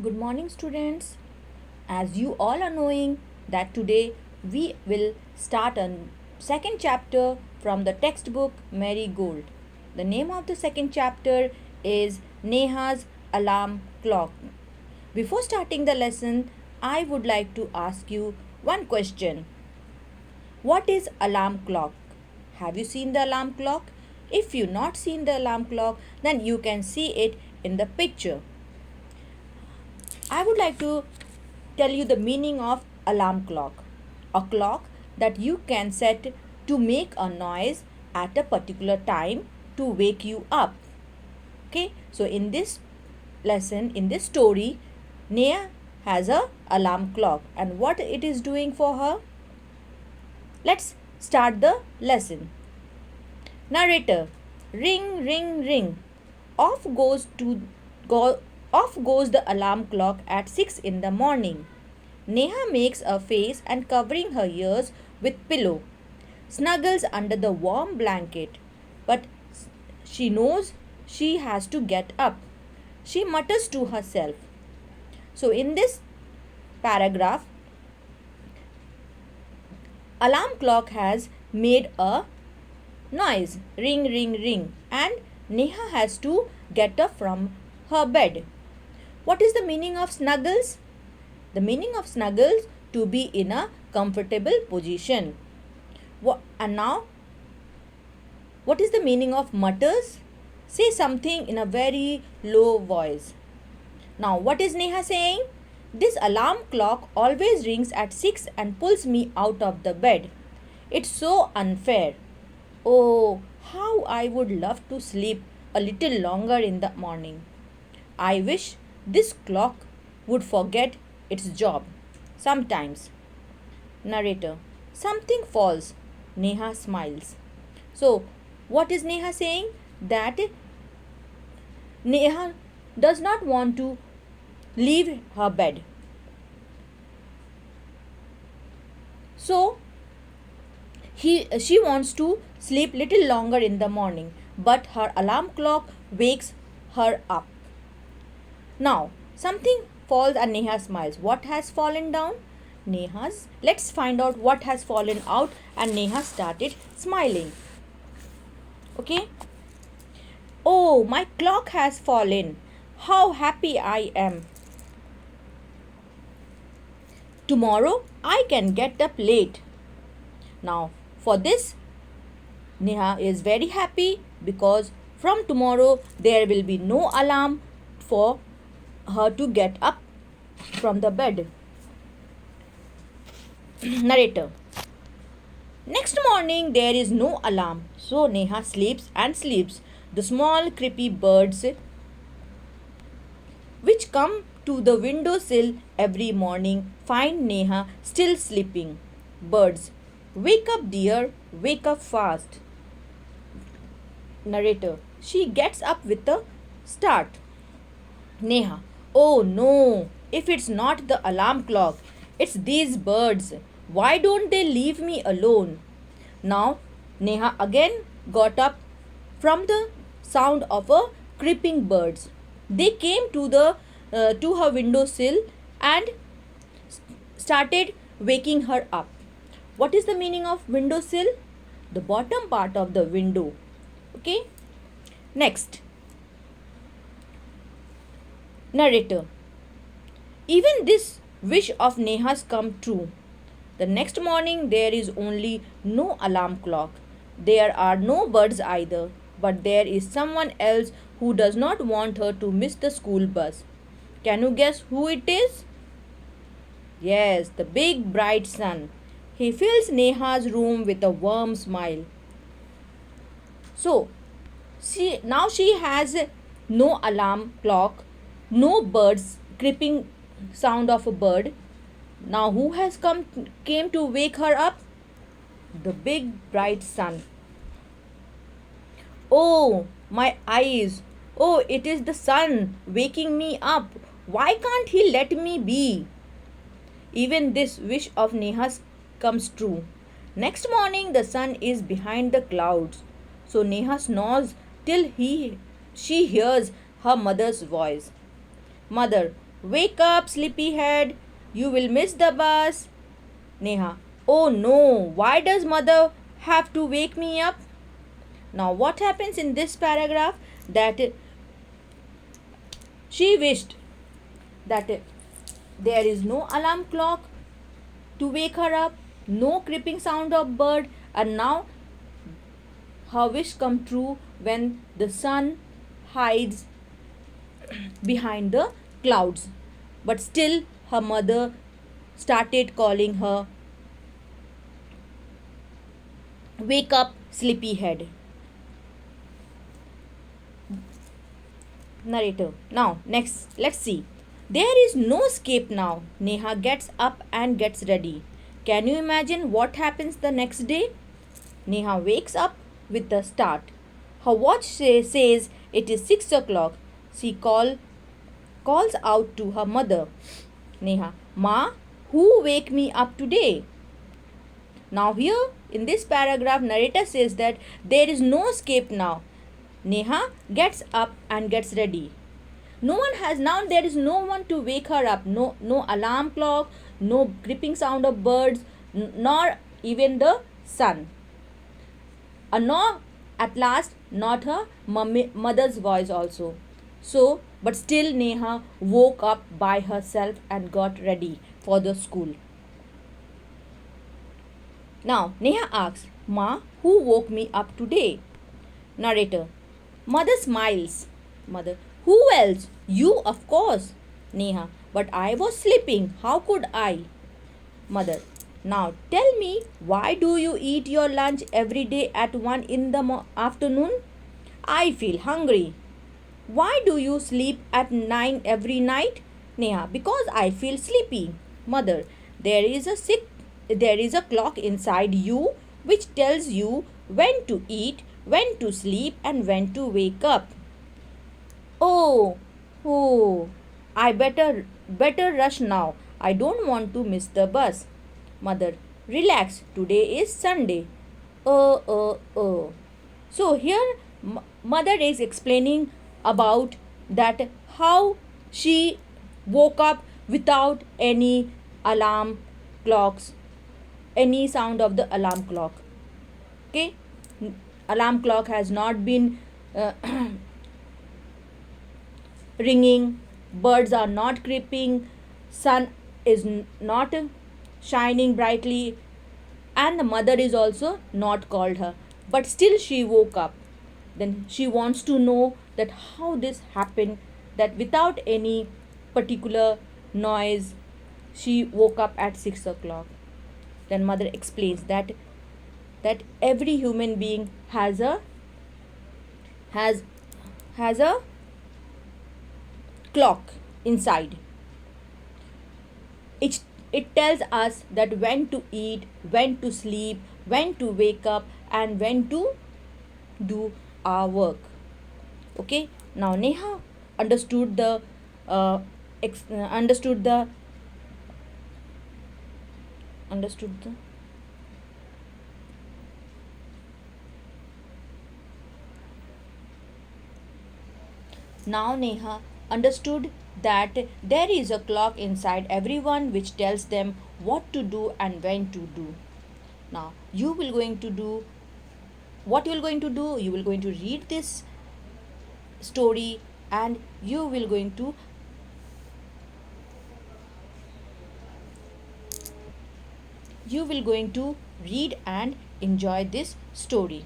Good morning, students. As you all are knowing that today we will start a second chapter from the textbook Marigold. The name of the second chapter is Neha's Alarm Clock. Before starting the lesson, I would like to ask you one question. What is alarm clock? Have you seen the alarm clock? If you not seen the alarm clock, then you can see it in the picture. I would like to tell you the meaning of alarm clock. A clock that you can set to make a noise at a particular time to wake you up. Okay, so in this lesson, in this story, Neha has a alarm clock and what it is doing for her. Let's start the lesson. Narrator, ring, ring, ring. Off goes to go off goes the alarm clock at 6 in the morning. Neha makes a face and covering her ears with pillow, snuggles under the warm blanket, but she knows she has to get up. She mutters to herself. So in this paragraph, alarm clock has made a noise, ring, ring, ring, and Neha has to get up from her bed. What is the meaning of snuggles? The meaning of snuggles to be in a comfortable position. And now, what is the meaning of mutters? Say something in a very low voice. Now, what is Neha saying? This alarm clock always rings at 6 and pulls me out of the bed. It's so unfair. Oh, how I would love to sleep a little longer in the morning. I wish this clock would forget its job. Sometimes. Narrator. Something falls. Neha smiles. So, what is Neha saying? That Neha does not want to leave her bed. So, she wants to sleep little longer in the morning, but her alarm clock wakes her up. Now, something falls and Neha smiles. What has fallen down? Let's find out what has fallen out, and Neha started smiling. Okay? Oh, my clock has fallen. How happy I am. Tomorrow I can get up late. Now, for this, Neha is very happy because from tomorrow there will be no alarm for her to get up from the bed. Narrator. Next morning there is no alarm, so Neha sleeps and sleeps. The small creepy birds which come to the windowsill every morning find Neha still sleeping. Birds, wake up dear, wake up fast. Narrator. She gets up with a start. Neha. Oh no, if it's not the alarm clock, it's these birds. Why don't they leave me alone? Now, Neha again got up from the sound of a creeping birds. They came to her windowsill and started waking her up. What is the meaning of windowsill? The bottom part of the window. Okay? Next. Narrator. Even this wish of Neha's come true. The next morning there is only no alarm clock. There are no birds either, but there is someone else who does not want her to miss the school bus. Can you guess who it is? Yes, the big bright sun. He fills Neha's room with a warm smile. So, now she has no alarm clock, no birds creeping sound of a bird. Now who has came to wake her up? The big bright sun. Oh, my eyes. Oh, it is the sun waking me up. Why can't he let me be? Even this wish of Neha's comes true. Next morning the sun is behind the clouds. So Neha snores till she hears her mother's voice. Mother, wake up, sleepyhead. You will miss the bus. Neha, oh no, why does mother have to wake me up? Now, what happens in this paragraph? That she wished that there is no alarm clock to wake her up, no creeping sound of bird, and now her wish come true when the sun hides behind the clouds. But still, her mother started calling her, wake up, sleepyhead. Narrator. Now, next, let's see. There is no escape now. Neha gets up and gets ready. Can you imagine what happens the next day? Neha wakes up with a start. Her watch says it is 6 o'clock. She calls out to her mother. Neha, Ma, who wake me up today? Now here in this paragraph, narrator says that there is no escape now. Neha gets up and gets ready. No one has now, there is no one to wake her up. No alarm clock, no creeping sound of birds, nor even the sun. Nor at last not her mother's voice also. So, but still Neha woke up by herself and got ready for the school. Now, Neha asks, Ma, who woke me up today? Narrator. Mother smiles. Mother. Who else? You, of course. Neha. But I was sleeping. How could I? Mother. Now tell me, why do you eat your lunch every day at 1 in the afternoon? I feel hungry. Why do you sleep at 9 every night? Neha. Because I feel sleepy. Mother. There is a clock inside you which tells you when to eat, when to sleep, and when to wake up. Oh, oh, I better rush now. I don't want to miss the bus. Mother, relax. Today is Sunday. So here, mother is explaining about that how she woke up without any alarm clocks, any sound of the alarm clock. Okay, alarm clock has not been ringing, birds are not creeping, sun is not shining brightly, and the mother is also not called her, but still she woke up. Then she wants to know that how this happened, that without any particular noise she woke up at 6 o'clock. Then mother explains that every human being has a clock inside. It tells us that when to eat, when to sleep, when to wake up, and when to do our work. Okay, now Neha understood the uh, understood the understood the Now Neha understood that there is a clock inside everyone which tells them what to do and when to do. Now you will going to do what you will going to do. You will going to read this story and you will going to read and enjoy this story.